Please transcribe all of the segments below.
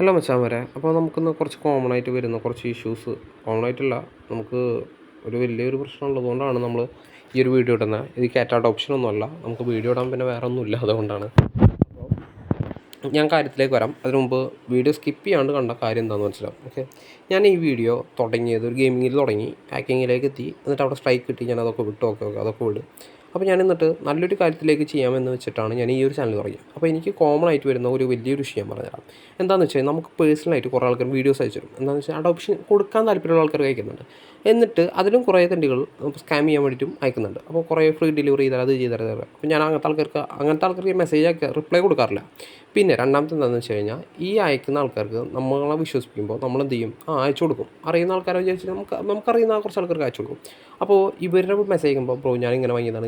അല്ല മച്ചാന്മാരെ, അപ്പോൾ നമുക്കിന്ന് കുറച്ച് കോമൺ ആയിട്ട് വരുന്ന കുറച്ച് ഇഷ്യൂസ്, കോമൺ ആയിട്ടല്ല, നമുക്ക് ഒരു വലിയൊരു പ്രശ്നം ഉള്ളതുകൊണ്ടാണ് നമ്മൾ ഈ ഒരു വീഡിയോ ഇടുന്നത്. ഇത് കാറ്റ് ഓപ്ഷനൊന്നുമല്ല, നമുക്ക് വീഡിയോ ഇടാൻ പിന്നെ വേറെ ഒന്നുമില്ല, അതുകൊണ്ടാണ്. ഞാൻ കാര്യത്തിലേക്ക് വരാം. അതിന് മുമ്പ് വീഡിയോ സ്കിപ്പ് ചെയ്യാണ്ട് കണ്ട കാര്യം എന്താണെന്ന് മനസ്സിലാവും. ഓക്കെ, ഞാൻ ഈ വീഡിയോ തുടങ്ങിയത് ഒരു ഗെയിമിങ്ങിൽ തുടങ്ങി, ഹാക്കിങ്ങിലേക്ക് എത്തി, എന്നിട്ട് അവിടെ സ്ട്രൈക്ക് കിട്ടി, ഞാൻ അതൊക്കെ വിട്ടു. ഓക്കെ, അതൊക്കെ വിടും. അപ്പോൾ ഞാൻ എന്നിട്ട് നല്ലൊരു കാര്യത്തിലേക്ക് ചെയ്യാമെന്ന് വെച്ചിട്ടാണ് ഞാൻ ഈ ഒരു ചാനൽ തുടങ്ങിയത്. അപ്പോൾ എനിക്ക് കോമൺ ആയിട്ട് വരുന്ന ഒരു വലിയൊരു വിഷയം പറഞ്ഞുതരാം. എന്താണെന്ന് വെച്ചാൽ, നമുക്ക് പേഴ്സണലായിട്ട് കുറേ ആൾക്കാർ വീഡിയോസ് അയച്ചു തരും. എന്താണെന്ന് വെച്ചാൽ, അഡോപ്ഷൻ കൊടുക്കാൻ താല്പര്യമുള്ള ആൾക്കാർ അയക്കുന്നുണ്ട്. എന്നിട്ട് അതിലും കുറേ തണ്ടികൾ സ്കാം ചെയ്യാൻ വേണ്ടിയിട്ടും അയക്കുന്നുണ്ട്. അപ്പോൾ കുറേ ഫ്രീ ഡെലിവറി ചെയ്താൽ അത് ചെയ്താൽ. അപ്പോൾ ഞാൻ അങ്ങനത്തെ ആൾക്കാർക്ക് മെസ്സേജ് അയക്കുക, റിപ്ലൈ കൊടുക്കാറില്ല. പിന്നെ രണ്ടാമത്തെ എന്താണെന്ന് വെച്ച് കഴിഞ്ഞാൽ, ഈ അയക്കുന്ന ആൾക്കാർക്ക് നമ്മളെ വിശ്വസിപ്പിക്കുമ്പോൾ നമ്മൾ എന്ത് ചെയ്യും, അയച്ചു കൊടുക്കും. അറിയുന്ന ആൾക്കാരെ വിചാരിച്ച് നമുക്കറിയുന്ന കുറച്ച് ആൾക്കാർക്ക് അയച്ചു കൊടുക്കും. അപ്പോൾ ഇവരുടെ മെസ്സേജ് അയക്കുമ്പോൾ, ബ്രോ ഞാൻ ഇങ്ങനെ വാങ്ങിയതാണ്,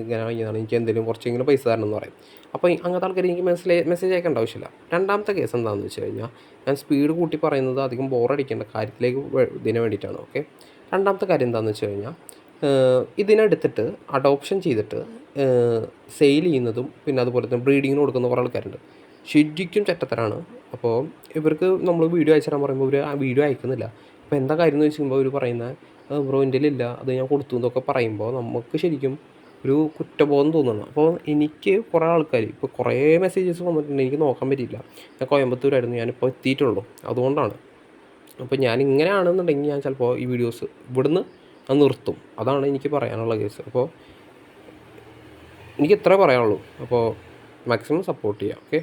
എനിക്ക് എന്തെങ്കിലും കുറച്ചെങ്കിലും പൈസ തരണം എന്ന് പറയും. അപ്പോൾ അങ്ങനത്തെ ആൾക്കാർ എനിക്ക് മെസ്സേജ് അയക്കേണ്ട ആവശ്യമില്ല. രണ്ടാമത്തെ കേസ് എന്താണെന്ന് വെച്ച് കഴിഞ്ഞാൽ, ഞാൻ സ്പീഡ് കൂട്ടി പറയുന്നത് അധികം ബോറടിക്കേണ്ട കാര്യത്തിലേക്ക് ഇതിന് വേണ്ടിയിട്ടാണ്. ഓക്കെ, രണ്ടാമത്തെ കാര്യം എന്താണെന്ന് വെച്ച് കഴിഞ്ഞാൽ, ഇതിനെടുത്തിട്ട് അഡോപ്ഷൻ ചെയ്തിട്ട് സെയിൽ ചെയ്യുന്നതും പിന്നെ അതുപോലെ തന്നെ ബ്രീഡിങ്ങിന് കൊടുക്കുന്ന കുറേ ആൾക്കാരുണ്ട്. ശരിക്കും ചെറ്റത്തരാണ്. അപ്പോൾ ഇവർക്ക് നമ്മൾ വീഡിയോ അയച്ചു തരാൻ പറയുമ്പോൾ ഇവർ ആ വീഡിയോ അയക്കുന്നില്ല. അപ്പോൾ എന്താ കാര്യം എന്ന് വെച്ച് കഴിയുമ്പോൾ അവർ പറയുന്നത്, ബ്രോ എൻ്റെ ഇല്ല, അത് ഞാൻ കൊടുത്തു എന്നൊക്കെ പറയുമ്പോൾ നമുക്ക് ശരിക്കും ഒരു കുറ്റബോധം തോന്നുന്നു. അപ്പോൾ എനിക്ക് കുറേ ആൾക്കാർ ഇപ്പോൾ കുറേ മെസ്സേജസ് വന്നിട്ടുണ്ട്, എനിക്ക് നോക്കാൻ പറ്റിയില്ല. ഞാൻ കോയമ്പത്തൂരായിരുന്നു, ഞാനിപ്പോൾ എത്തിയിട്ടുള്ളൂ, അതുകൊണ്ടാണ്. അപ്പോൾ ഞാൻ ഇങ്ങനെയാണെന്നുണ്ടെങ്കിൽ ഞാൻ ചിലപ്പോൾ ഈ വീഡിയോസ് ഇവിടുന്ന് ഞാൻ നിർത്തും. അതാണ് എനിക്ക് പറയാനുള്ള കേസ്. അപ്പോൾ എനിക്ക് ഇത്രേ പറയാനുള്ളൂ. അപ്പോൾ മാക്സിമം സപ്പോർട്ട് ചെയ്യാം. ഓക്കെ.